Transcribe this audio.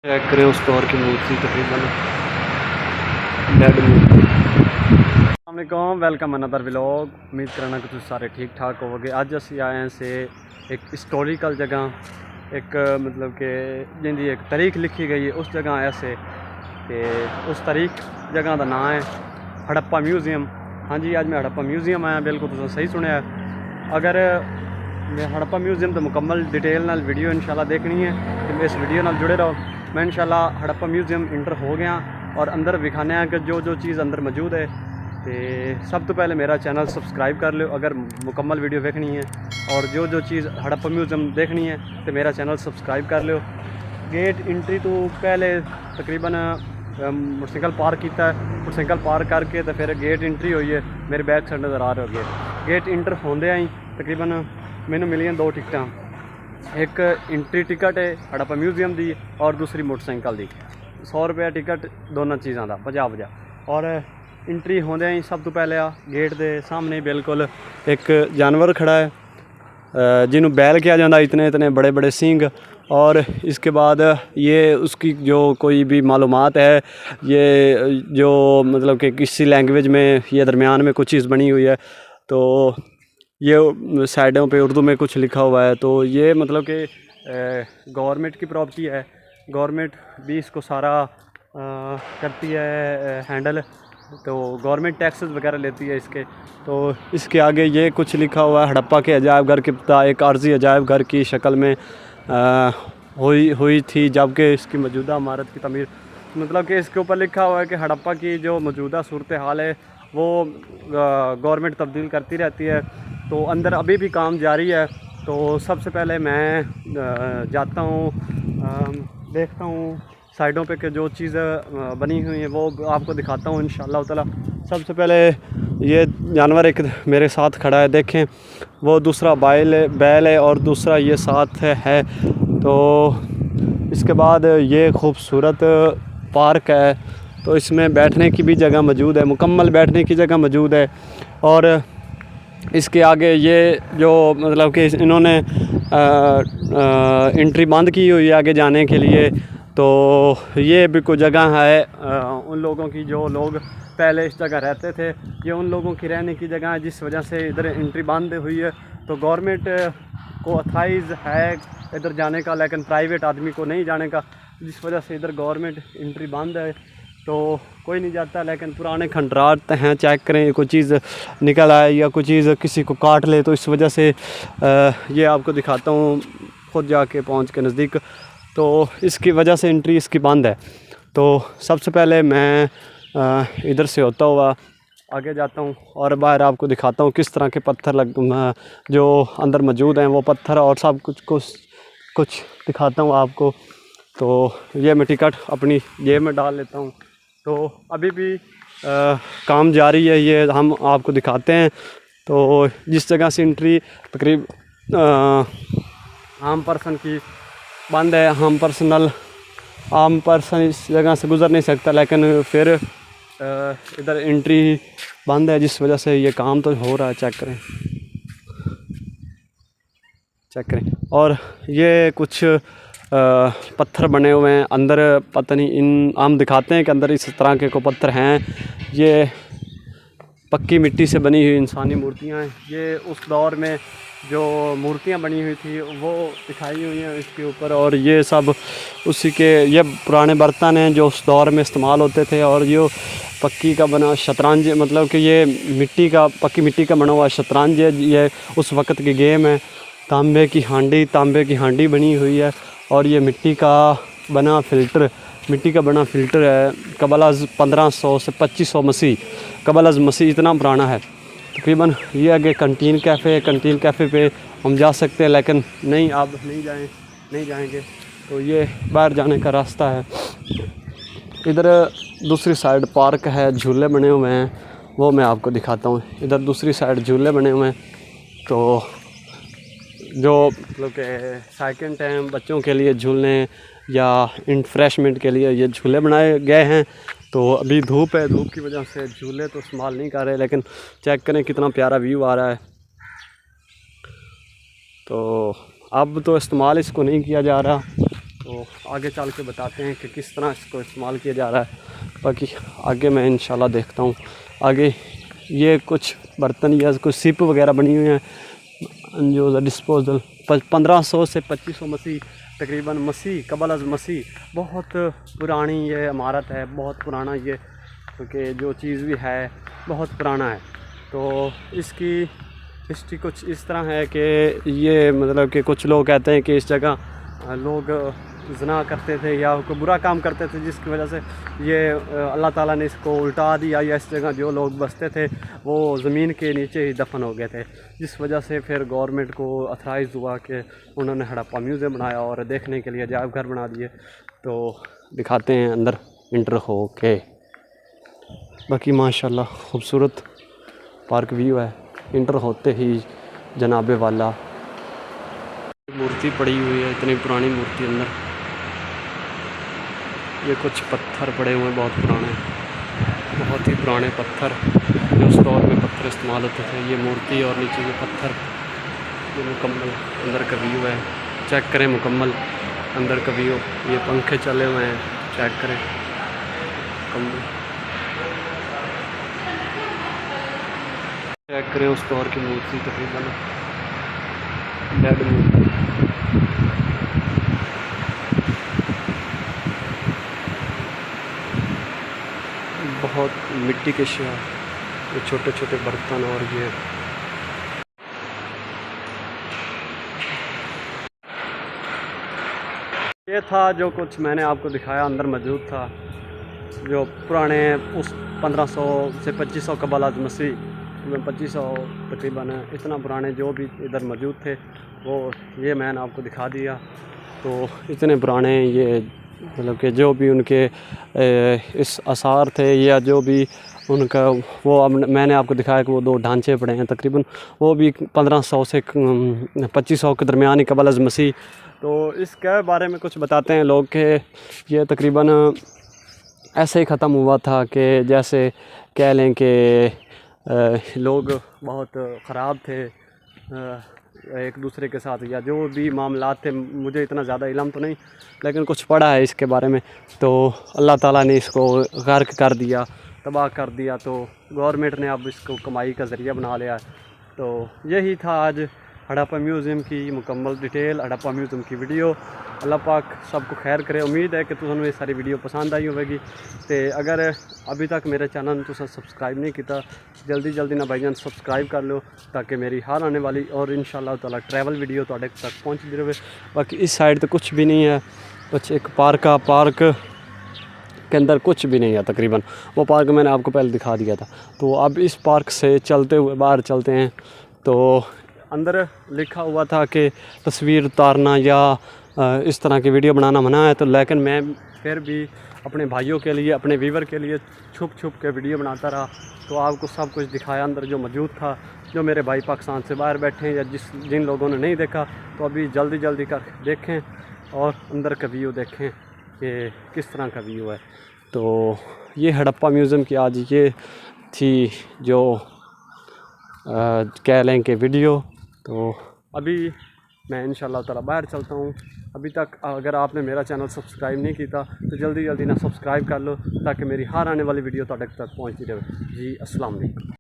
Check करें उस दौर की मूर्ति तकरीबन डेड मूर्ति। अस्सलामुअलैकुम, वेलकम अनदर व्लॉग। उम्मीद करना कि तुम सारे ठीक ठाक होवोगे। अज असी आए हैं से एक हिस्टोरिकल जगह, एक मतलब कि जिंदी एक तारीख लिखी गई है उस जगह आया से कि उस तारीख जगह का नाम है हड़प्पा म्यूजियम। हाँ जी, आज मैं हड़प्पा म्यूजियम आया, बिल्कुल तुम सही सुने। अगर मैं हड़प्पा म्यूजियम तो मुकम्मल डिटेल नाल वीडियो इंशाल्लाह देखनी है तो इस वीडियो नाल जुड़े रहो। मैं इंशाल्लाह हड़प्पा म्यूजियम इंटर हो गया और अंदर दिखाने हैं कि जो चीज़ अंदर मौजूद है। तो सब तो पहले मेरा चैनल सब्सक्राइब कर लो अगर मुकम्मल वीडियो देखनी है, और जो चीज़ हड़प्पा म्यूजियम देखनी है तो मेरा चैनल सब्सक्राइब कर लो। गेट इंट्री तो पहले तकरीबन मोटरसाइकिल पार्क किया, मोटरसाइकिल पार्क करके तो फिर गेट इंट्री हुई है। मेरे बैक साइड नज़र आ रहे हो गेट इंटर होंदे ही तकरीबन मैनू मिलियां दो टिकटां, एक इंट्री टिकट है हड़प्पा म्यूजियम की और दूसरी मोटरसाइकिल की। 100 रुपया टिकट दोनों चीज़ों का 50। और इंट्री होंदे ही सब तो पहले गेट के सामने बिल्कुल एक जानवर खड़ा है जिन्हों बैल किया जाता, इतने इतने बड़े बड़े सींग। और इसके बाद ये उसकी जो कोई भी मालूमात है, ये जो मतलब कि किसी लैंग्वेज में ये दरमियान में कुछ चीज़ बनी हुई है, तो ये साइडों पे उर्दू में कुछ लिखा हुआ है। तो ये मतलब कि गवर्नमेंट की प्रॉपर्टी है, गवर्नमेंट भी इसको सारा करती है हैंडल, तो गवर्नमेंट टैक्सेस वगैरह लेती है इसके। तो इसके आगे ये कुछ लिखा हुआ है हड़प्पा के अजायब घर की इब्तिदा एक आर्जी अजायब घर की शक्ल में हुई थी, जबकि इसकी मौजूदा इमारत की तमीर, मतलब कि इसके ऊपर लिखा हुआ है कि हड़प्पा की जो मौजूदा सूरत हाल है वो गवर्नमेंट तब्दील करती रहती है। तो अंदर अभी भी काम जारी है। तो सबसे पहले मैं जाता हूँ, देखता हूँ साइडों पे के जो चीज़ें बनी हुई हैं वो आपको दिखाता हूँ इंशाअल्लाह ताला। सबसे पहले ये जानवर एक मेरे साथ खड़ा है, देखें वो दूसरा बैल है और दूसरा ये साथ है। तो इसके बाद ये खूबसूरत पार्क है, तो इसमें बैठने की भी जगह मौजूद है, मुकम्मल बैठने की जगह मौजूद है। और इसके आगे ये जो मतलब कि इन्होंने एंट्री बंद की हुई है आगे जाने के लिए। तो ये भी कोई जगह है उन लोगों की जो लोग पहले इस जगह रहते थे, ये उन लोगों की रहने की जगह है जिस वजह से इधर एंट्री बंद हुई है। तो गवर्नमेंट को अथाइज़ है इधर जाने का, लेकिन प्राइवेट आदमी को नहीं जाने का, जिस वजह से इधर गवर्नमेंट एंट्री बंद है। तो कोई नहीं जाता, लेकिन पुराने खंडरात हैं, चेक करें कोई चीज़ निकल आए या कोई चीज़ किसी को काट ले, तो इस वजह से ये आपको दिखाता हूँ खुद जाके पहुँच के नज़दीक। तो इसकी वजह से एंट्री इसकी बंद है। तो सबसे पहले मैं इधर से होता हुआ आगे जाता हूँ और बाहर आपको दिखाता हूँ किस तरह के पत्थर जो अंदर मौजूद हैं वो पत्थर और सब कुछ दिखाता हूँ आपको। तो ये मैं टिकट अपनी जेब में डाल लेता हूँ। तो अभी भी काम जारी है, ये हम आपको दिखाते हैं। तो जिस जगह से एंट्री तकरीब आम पर्सन की बंद है, आम पर्सन इस जगह से गुज़र नहीं सकता, लेकिन फिर इधर एंट्री बंद है जिस वजह से ये काम तो हो रहा है। चेक करें। और ये कुछ पत्थर बने हुए हैं अंदर, पता नहीं हम दिखाते हैं कि अंदर इस तरह के को पत्थर हैं। ये पक्की मिट्टी से बनी हुई इंसानी मूर्तियां हैं। ये उस दौर में जो मूर्तियां बनी हुई थी वो दिखाई हुई हैं इसके ऊपर। और ये सब उसी के ये पुराने बर्तन हैं जो उस दौर में इस्तेमाल होते थे। और ये पक्की का बना शतरंज, मतलब कि ये पक्की मिट्टी का बना हुआ शतरंज है, ये उस वक़्त की गेम है। तांबे की हांडी बनी हुई है। और ये मिट्टी का बना फ़िल्टर है। कबल अज़ 1500 से 2500 मसीह, कबल अज़ मसीह इतना पुराना है तकरीबन। ये आगे कंटीन कैफ़े पे हम जा सकते हैं, लेकिन नहीं आप नहीं जाएंगे। तो ये बाहर जाने का रास्ता है। इधर दूसरी साइड पार्क है, झूले बने हुए हैं, वो मैं आपको दिखाता हूँ। इधर दूसरी साइड झूले बने हुए हैं। तो जो मतलब कि सेकंड टाइम बच्चों के लिए झूलने या रिफ्रेशमेंट के लिए ये झूले बनाए गए हैं। तो अभी धूप है, धूप की वजह से झूले तो इस्तेमाल नहीं कर रहे, लेकिन चेक करें कितना प्यारा व्यू आ रहा है। तो अब तो इस्तेमाल इसको नहीं किया जा रहा, तो आगे चल के बताते हैं कि किस तरह इसको इस्तेमाल किया जा रहा है। बाकी आगे मैं इंशाल्लाह देखता हूँ। आगे ये कुछ बर्तन या कुछ सिप वगैरह बनी हुई हैं जो डिस्पोजल 1500 से 2500 मसीह तकरीबन मसीह कबल अज़ मसीह। बहुत पुरानी ये इमारत है, बहुत पुराना ये, क्योंकि जो चीज़ भी है बहुत पुराना है। तो इसकी हिस्ट्री कुछ इस तरह है कि ये मतलब कि कुछ लोग कहते हैं कि इस जगह लोग ज़िना करते थे या कोई बुरा काम करते थे, जिसकी वजह से ये अल्लाह ताला ने इसको उल्टा दिया, या इस जगह जो लोग बसते थे वो ज़मीन के नीचे ही दफन हो गए थे, जिस वजह से फिर गवर्नमेंट को अथराइज़ हुआ कि उन्होंने हड़प्पा म्यूज़ियम बनाया और देखने के लिए अजायब घर बना दिए। तो दिखाते हैं अंदर इंटर हो के। बाकी माशाल्लाह ख़ूबसूरत पार्क व्यू है। इंटर होते ही जनाबे वाला मूर्ति पड़ी हुई है, इतनी पुरानी मूर्ति अंदर। ये कुछ पत्थर पड़े हुए हैं बहुत पुराने, बहुत ही पुराने पत्थर जो उस दौर में पत्थर इस्तेमाल होते थे। ये मूर्ति और नीचे ये पत्थर, ये मुकम्मल अंदर का व्यू है। चेक करें मुकम्मल अंदर का व्यू। ये पंखे चले हुए हैं, चेक करें मुकम्मल। चेक करें उस दौर की मूर्ति, तकरीबन डेड मूर्ति। बहुत मिट्टी के शिया, ये छोटे छोटे बर्तन, और ये था जो कुछ मैंने आपको दिखाया अंदर मौजूद था। जो पुराने उस 1500 से 2500 कबल अज़ मसीह, 2500 तकरीबन इतना पुराने जो भी इधर मौजूद थे वो ये मैंने आपको दिखा दिया। तो इतने पुराने ये मतलब कि जो भी उनके इस आसार थे या जो भी उनका वो, अब मैंने आपको दिखाया कि वो 2 ढांचे पड़े हैं तकरीबन, वो भी 1500 से 2500 के दरमियान ही कबल अज़ मसीह। तो इसके बारे में कुछ बताते हैं लोग कि ये तकरीबन ऐसे ही ख़त्म हुआ था कि जैसे कह लें कि लोग बहुत ख़राब थे एक दूसरे के साथ, या जो भी मामलात थे। मुझे इतना ज़्यादा इल्म तो नहीं, लेकिन कुछ पढ़ा है इसके बारे में। तो अल्लाह ताला ने इसको गर्क कर दिया, तबाह कर दिया। तो गवर्नमेंट ने अब इसको कमाई का ज़रिया बना लिया। तो यही था आज हड़प्पा म्यूज़ियम की मुकम्मल डिटेल, हड़प्पा म्यूज़ियम की वीडियो। अल्लाह पाक सबको खैर करे। उम्मीद है कि तुहानू ये सारी वीडियो पसंद आई होगी। तो अगर अभी तक मेरे चैनल तुसा सब्सक्राइब नहीं किया, जल्दी ना भाईजान सब्सक्राइब कर लो, ताकि मेरी हर आने वाली और इंशाल्लाह ताला ट्रैवल वीडियो तुहाडे तक पहुँचती रहे। बाकी इस साइड तो कुछ भी नहीं है, बस एक पार्क के अंदर कुछ भी नहीं है तकरीबन। वो पार्क मैंने आपको पहले दिखा दिया था। तो अब इस पार्क से चलते हुए बाहर चलते हैं। तो अंदर लिखा हुआ था कि तस्वीर उतारना या इस तरह की वीडियो बनाना मना है। तो लेकिन मैं फिर भी अपने भाइयों के लिए, अपने व्यूवर के लिए छुप के वीडियो बनाता रहा। तो आपको सब कुछ दिखाया अंदर जो मौजूद था। जो मेरे भाई पाकिस्तान से बाहर बैठे हैं या जिन लोगों ने नहीं देखा, तो अभी जल्दी कर देखें और अंदर का व्यू देखें कि किस तरह का व्यू है। तो ये हड़प्पा म्यूज़ियम की आज ये थी जो कह लें कि वीडियो। तो अभी मैं इंशाल्लाह ताला बाहर चलता हूँ। अभी तक अगर आपने मेरा चैनल सब्सक्राइब नहीं किया तो जल्दी ना सब्सक्राइब कर लो, ताकि मेरी हर आने वाली वीडियो तक पहुँचती रहे। जी अस्सलाम वालेकुम।